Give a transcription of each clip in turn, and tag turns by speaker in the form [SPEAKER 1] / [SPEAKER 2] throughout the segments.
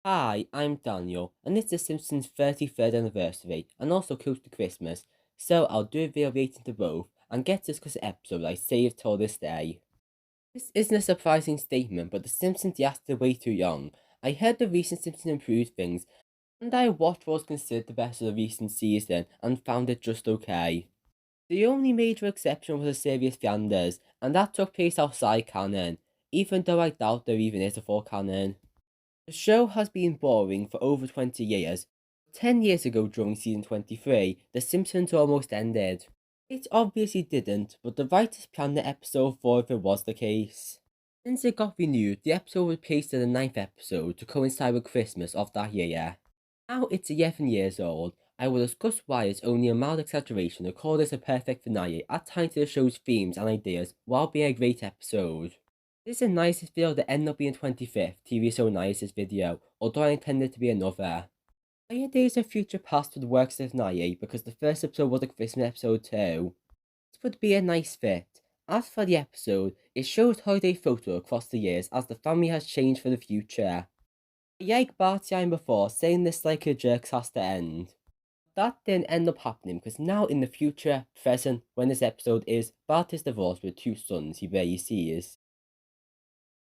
[SPEAKER 1] Hi, I'm Daniel, and it's the Simpsons' 33rd anniversary, and also close to Christmas, so I'll do a video relating to both, and get to discuss the episode I saved till this day. This isn't a surprising statement, but the Simpsons lasted way too young. I heard the recent Simpsons improved things, and I watched what was considered the best of the recent season, and found it just okay. The only major exception was the serious Flanders, and that took place outside canon, even though I doubt there even is a full canon. The show has been boring for over 20 years. 10 years ago during season 23, The Simpsons almost ended. It obviously didn't, but the writers planned the episode for if it was the case. Since it got renewed, the episode was placed to the ninth episode to coincide with Christmas of that year. Now it's 11 years old. I will discuss why it's only a mild exaggeration to call this a perfect finale at times to the show's themes and ideas while being a great episode. This is the nicest video that ended up being 25th TV show nicest video, although I intended it to be another. Higher Days of Future Past would work as a finale because the first episode was a Christmas episode too. This would be a nice fit. As for the episode, it shows holiday photo across the years as the family has changed for the future. I yiked Barty before saying this like a jerk has to end. That didn't end up happening because now in the future, present, when this episode is, Bart is divorced with two sons he barely sees.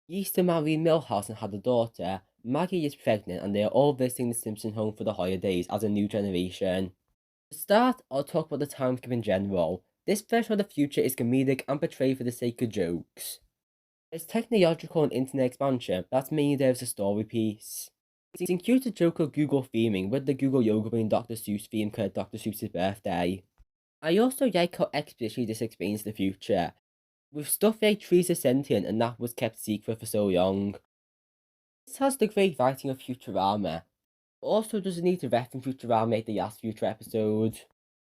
[SPEAKER 1] He used to marry Milhouse and had a daughter. Maggie is pregnant and they are all visiting the Simpson home for the holidays as a new generation. To start, I'll talk about the time skip in general. This version of the future is comedic and portrayed for the sake of jokes. It's technological and internet expansion, that's mainly there as a story piece. It includes a joke of Google theming, with the Google logo being Dr. Seuss theme because Dr. Seuss's birthday. I also like how explicitly this explains the future, with stuff like trees are sentient and that was kept secret for so long. This has the great writing of Futurama, but also doesn't need to reference Futurama at the last future episode.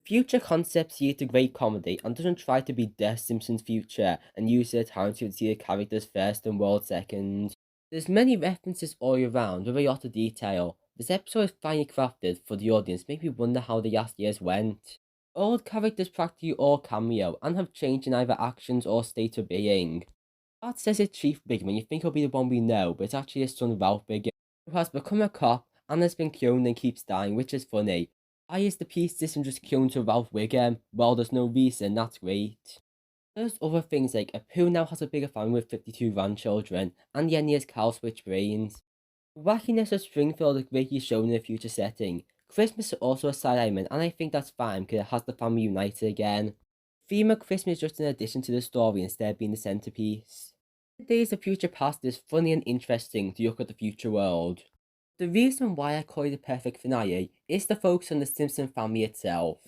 [SPEAKER 1] Future concepts use the great comedy and doesn't try to be the Simpsons future and use their time to see the characters first and world second. There's many references all around with a lot of detail. This episode is finely crafted for the audience, make me wonder how the last years went. Old characters practically all cameo and have changed in either actions or state of being. Bart says it's Chief Bigman, you think he'll be the one we know, but it's actually his son Ralph Bigman, who has become a cop and has been cloned and keeps dying, which is funny. Why is the peace system just cloned to Ralph Wiggum? Well, there's no reason, that's great. There's other things like Apu now has a bigger family with 52 grandchildren, and Yenny has cow switch brains. The wackiness of Springfield is greatly shown in the future setting. Christmas is also a side element, and I think that's fine because it has the family united again. Theme of Christmas is just an addition to the story instead of being the centerpiece. The Days of Future Past is funny and interesting to look at the future world. The reason why I call it a perfect finale is the focus on the Simpson family itself.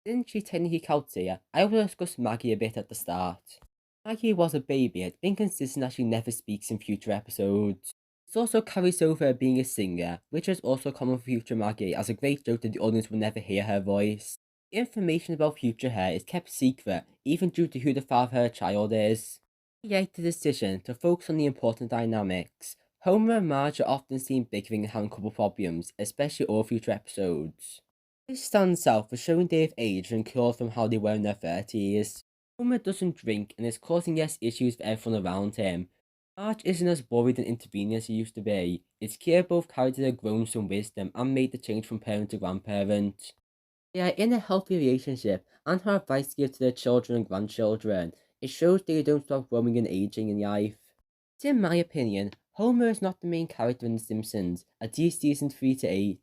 [SPEAKER 1] Since she technically counts here, I will discuss Maggie a bit at the start. Maggie was a baby and it's been consistent that she never speaks in future episodes. This also carries over being a singer, which is also common for future Maggie as a great joke that the audience will never hear her voice. Information about future her is kept secret, even due to who the father of her child is. I like the decision to focus on the important dynamics. Homer and Marge are often seen bickering and having couple problems, especially all future episodes. This stands out for showing they have aged and cured from how they were in their 30s. Homer doesn't drink and is causing less issues for everyone around him. Marge isn't as worried and intervening as he used to be. It's clear both characters have grown some wisdom and made the change from parent to grandparent. They are in a healthy relationship and have advice to give to their children and grandchildren. It shows they don't stop growing and aging in life. In my opinion, Homer is not the main character in The Simpsons, at least seasons 3 to 8.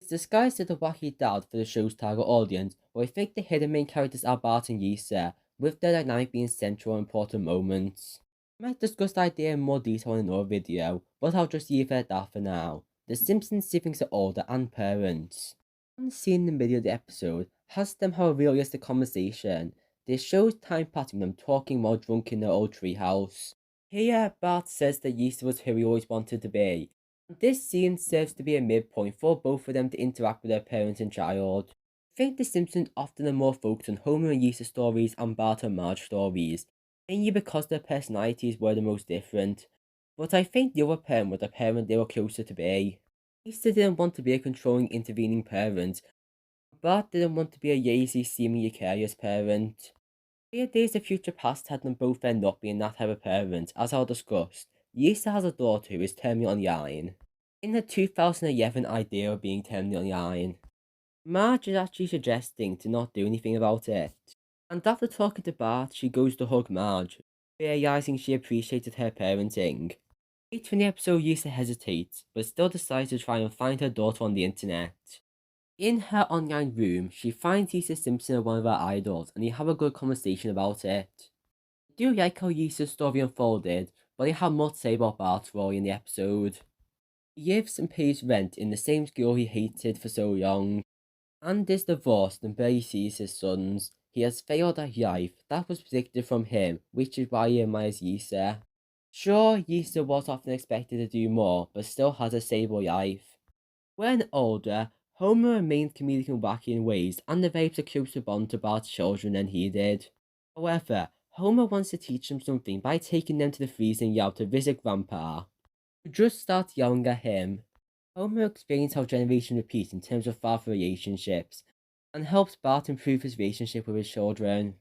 [SPEAKER 1] It's disguised as a wacky dad for the show's target audience, but I think the hidden main characters are Bart and Lisa, with their dynamic being central and important moments. I might discuss the idea in more detail in another video, but I'll just leave it at that for now. The Simpsons siblings are older and parents. One scene in the middle of the episode has them have a realistic conversation. This shows time passing them talking while drunk in their old treehouse. Here, Bart says that Lisa was who he always wanted to be. This scene serves to be a midpoint for both of them to interact with their parent and child. I think The Simpsons often are more focused on Homer and Lisa stories and Bart and Marge stories, mainly because their personalities were the most different. But I think the other parent was the parent they were closer to be. Lisa didn't want to be a controlling, intervening parent. Bart didn't want to be a lazy, seemingly careless parent. Clear Days of Future Past had them both end up being that type of parent, as I'll discuss. Lisa has a daughter who is terminally on the line. In the 2011 idea of being terminally online, Marge is actually suggesting to not do anything about it. And after talking to Bart, she goes to hug Marge, realizing she appreciated her parenting. Later in the episode, Lisa hesitates, but still decides to try and find her daughter on the internet. In her online room, she finds Lisa Simpson and one of her idols, and they have a good conversation about it. I do like how Lisa's story unfolded, but they have more to say about Bart's role in the episode. He lives and pays rent in the same school he hated for so long, and is divorced and barely sees his sons. He has failed at life, that was predicted from him, which is why he admires Lisa. Sure, Lisa was often expected to do more, but still has a stable life. When older, Homer remained comedic and wacky in ways, and develops a closer bond to Bart's children than he did. However, Homer wants to teach them something by taking them to the freezing yard to visit Grandpa, who just starts yelling at him. Homer explains how generations repeat in terms of father relationships, and helps Bart improve his relationship with his children.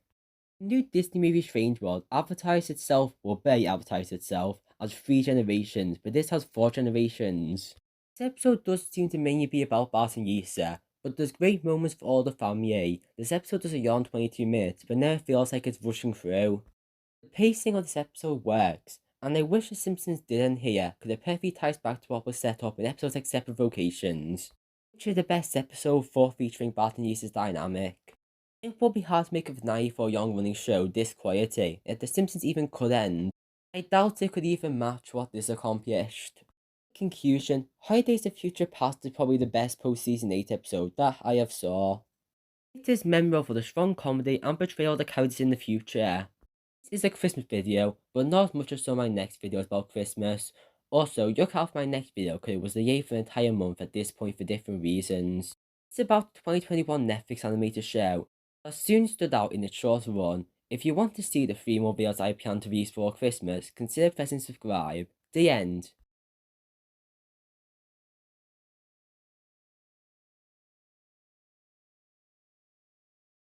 [SPEAKER 1] The new Disney movie Strange World advertised itself, or barely advertised itself, as 3 generations, but this has 4 generations. This episode does seem to mainly be about Bart and Lisa, but there's great moments for all the family. This episode does a yarn 22 minutes, but never feels like it's rushing through. The pacing of this episode works, and I wish the Simpsons didn't here, because it perfectly ties back to what was set up in episodes like Separate Vocations, which is the best episode for featuring Bart and Lisa's dynamic. It would be hard to make a finale for a long-running show this quality, if The Simpsons even could end. I doubt it could even match what this accomplished. Conclusion, Holidays of Future Past is probably the best post-season 8 episode that I have saw. It is memorable for the strong comedy and portrayal of the characters in the future. This is a Christmas video, but not as much as some of my next videos about Christmas. Also, look out for my next video because it was delayed for an entire month at this point for different reasons. It's about the 2021 Netflix animated show that soon stood out in its short run. If you want to see the 3 more videos I plan to release for Christmas, consider pressing subscribe. The end.